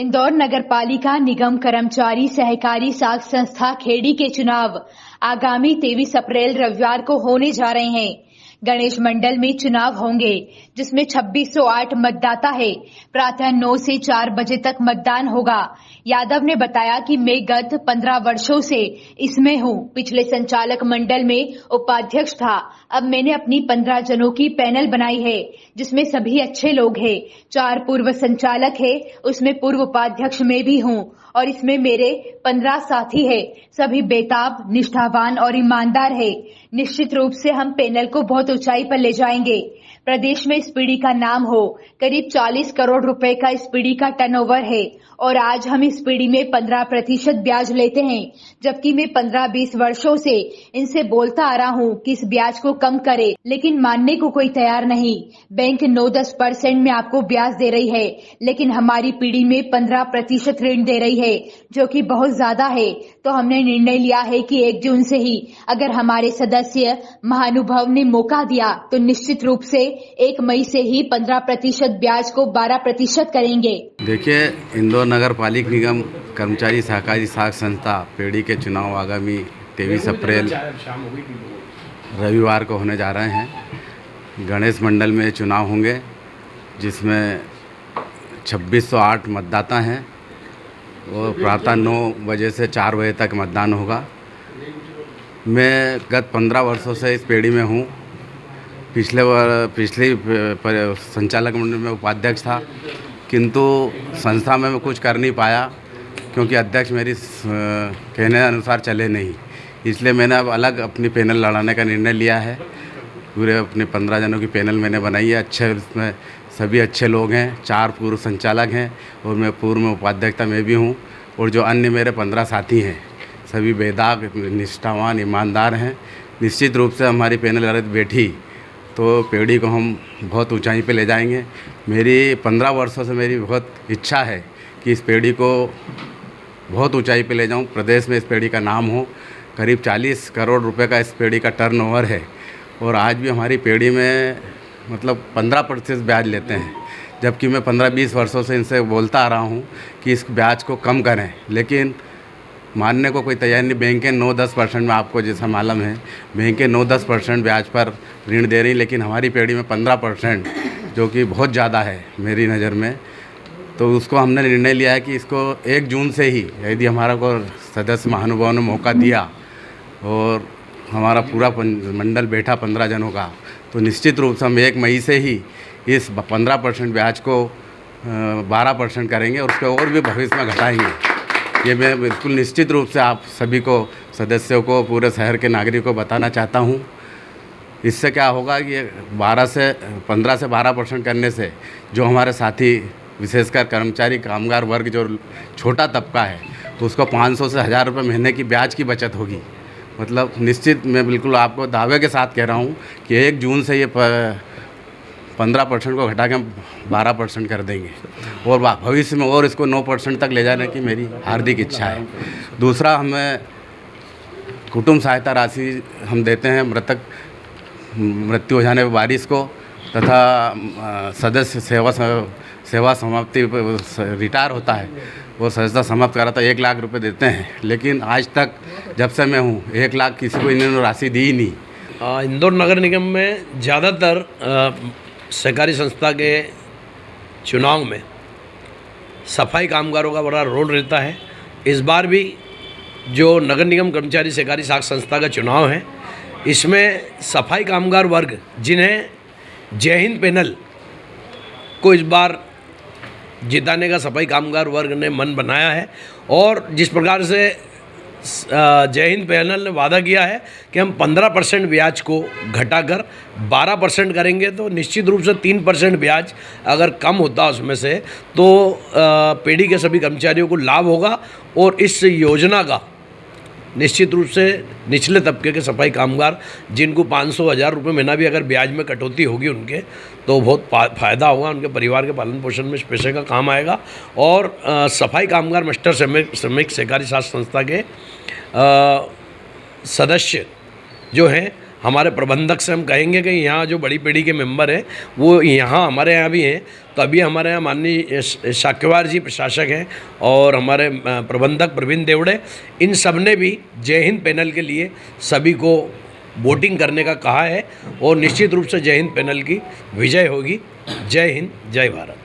इंदौर नगरपालिका निगम कर्मचारी सहकारी साख संस्था खेड़ी के चुनाव आगामी 23 अप्रैल रविवार को होने जा रहे हैं। गणेश मंडल में चुनाव होंगे जिसमें 2608 मतदाता है। प्रातः 9 से 4 बजे तक मतदान होगा। यादव ने बताया कि मैं गत 15 वर्षों से इसमें हूं। पिछले संचालक मंडल में उपाध्यक्ष था। अब मैंने अपनी 15 जनों की पैनल बनाई है जिसमें सभी अच्छे लोग हैं। 4 पूर्व संचालक है, उसमें पूर्व उपाध्यक्ष में भी हूं और इसमें मेरे 15 साथी है। सभी बेताब, निष्ठावान और ईमानदार है। निश्चित रूप से हम पैनल को बहुत ऊंचाई पर ले जाएंगे। प्रदेश में इस पीढ़ी का नाम हो। करीब 40 करोड़ रुपए का इस पीढ़ी का टर्नओवर है और आज हम इस पीढ़ी में 15% ब्याज लेते हैं, जबकि मैं 15-20 वर्षों से इनसे बोलता आ रहा हूं कि इस ब्याज को कम करे, लेकिन मानने को कोई तैयार नहीं। बैंक 9-10% में आपको ब्याज दे रही है, लेकिन हमारी पीढ़ी में 15% ऋण दे रही है, जो कि बहुत ज्यादा है। तो हमने निर्णय लिया है कि 1 जून से ही अगर हमारे सदस्य महानुभाव ने मौका दिया तो निश्चित रूप से 1 मई से ही 15% ब्याज को 12% करेंगे। देखिए, इंदौर नगर पालिक निगम कर्मचारी सहकारी साख संस्था पेड़ी के चुनाव आगामी 23 अप्रैल रविवार को होने जा रहे हैं। गणेश मंडल में चुनाव होंगे जिसमें 2608 मतदाता हैं और प्रातः 9 बजे से 4 बजे तक मतदान होगा। मैं गत 15 वर्षों से इस पेड़ी में हूँ। पिछली संचालक मंडल में उपाध्यक्ष था, किंतु संस्था में मैं कुछ कर नहीं पाया क्योंकि अध्यक्ष मेरी कहने अनुसार चले नहीं। इसलिए मैंने अब अलग अपनी पैनल लड़ाने का निर्णय लिया है। पूरे अपने 15 जनों की पैनल मैंने बनाई है। अच्छे, उसमें सभी अच्छे लोग हैं। 4 पूर्व संचालक हैं और मैं पूर्व में उपाध्यक्ष मैं भी हूँ। और जो अन्य मेरे 15 साथी हैं सभी बेदाग, निष्ठावान, ईमानदार हैं। निश्चित रूप से हमारी पैनल अगर बैठी तो पेड़ी को हम बहुत ऊंचाई पे ले जाएंगे। मेरी 15 वर्षों से मेरी बहुत इच्छा है कि इस पेड़ी को बहुत ऊंचाई पे ले जाऊं। प्रदेश में इस पेड़ी का नाम हो। करीब 40 करोड़ रुपए का इस पेड़ी का टर्नओवर है और आज भी हमारी पेड़ी में मतलब 15% ब्याज लेते हैं, जबकि मैं 15-20 वर्षों से इनसे बोलता आ रहा हूं कि इस ब्याज को कम करें, लेकिन मानने को कोई तैयार नहीं। बैंकें 9-10% में, आपको जैसा मालूम है, बैंकें 9-10% ब्याज पर ऋण दे रही, लेकिन हमारी पेड़ी में 15%, जो कि बहुत ज़्यादा है मेरी नज़र में। तो उसको हमने निर्णय लिया है कि इसको 1 जून से ही, यदि हमारा को सदस्य महानुभाव ने मौका दिया और हमारा पूरा मंडल बैठा 15 जनों का, तो निश्चित रूप से हम 1 मई से ही इस 15% ब्याज को 12% करेंगे और उसको और भी भविष्य में घटाएंगे। ये मैं बिल्कुल निश्चित रूप से आप सभी को, सदस्यों को, पूरे शहर के नागरिकों को बताना चाहता हूँ। इससे क्या होगा कि 15 से 12% करने से जो हमारे साथी, विशेषकर कर्मचारी कामगार वर्ग, जो छोटा तबका है, तो उसको 500 से 1000 रुपये महीने की ब्याज की बचत होगी। मतलब निश्चित, मैं बिल्कुल आपको दावे के साथ कह रहा हूँ कि 1 जून से ये 15% को घटा के हम 12% कर देंगे और भविष्य में और इसको 9% तक ले जाने की मेरी हार्दिक इच्छा है। दूसरा, हमें कुटुंब सहायता राशि हम देते हैं मृत्यु हो जाने पर वारिस को, तथा सदस्य सेवा समाप्ति रिटायर होता है वो सदस्यता समाप्त करा तो 1 लाख रुपए देते हैं, लेकिन आज तक जब से मैं हूँ 1 लाख किसी को इन्होंने राशि दी ही नहीं। इंदौर नगर निगम में ज़्यादातर सहकारी संस्था के चुनाव में सफाई कामगारों का बड़ा रोल रहता है। इस बार भी जो नगर निगम कर्मचारी सहकारी साख संस्था का चुनाव है, इसमें सफाई कामगार वर्ग, जिन्हें जय हिंद पैनल को इस बार जिताने का सफाई कामगार वर्ग ने मन बनाया है और जिस प्रकार से जय हिंद पैनल ने वादा किया है कि हम 15% ब्याज को घटाकर 12% करेंगे, तो निश्चित रूप से 3% ब्याज अगर कम होता उसमें से तो पेड़ी के सभी कर्मचारियों को लाभ होगा और इस योजना का निश्चित रूप से निचले तबके के सफाई कामगार, जिनको 500-1000 रुपये महीना भी अगर ब्याज में कटौती होगी उनके, तो बहुत फ़ायदा होगा। उनके परिवार के पालन पोषण में इस पैसे का काम आएगा। और सफाई कामगार मास्टर श्रमिक सहकारी साख संस्था के सदस्य जो हैं हमारे प्रबंधक से हम कहेंगे कि यहाँ जो बड़ी पीढ़ी के मेंबर हैं वो यहाँ हमारे यहाँ भी हैं। तो अभी हमारे यहाँ माननीय शाक्यवार जी प्रशासक हैं और हमारे प्रबंधक प्रवीण देवड़े, इन सब ने भी जय हिंद पैनल के लिए सभी को वोटिंग करने का कहा है और निश्चित रूप से जय हिंद पैनल की विजय होगी। जय हिंद, जय भारत।